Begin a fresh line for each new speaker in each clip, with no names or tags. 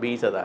20,000.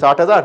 60,000,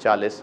40.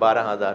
12,000.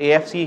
AFC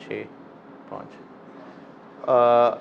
6 5.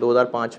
2005.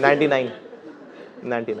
99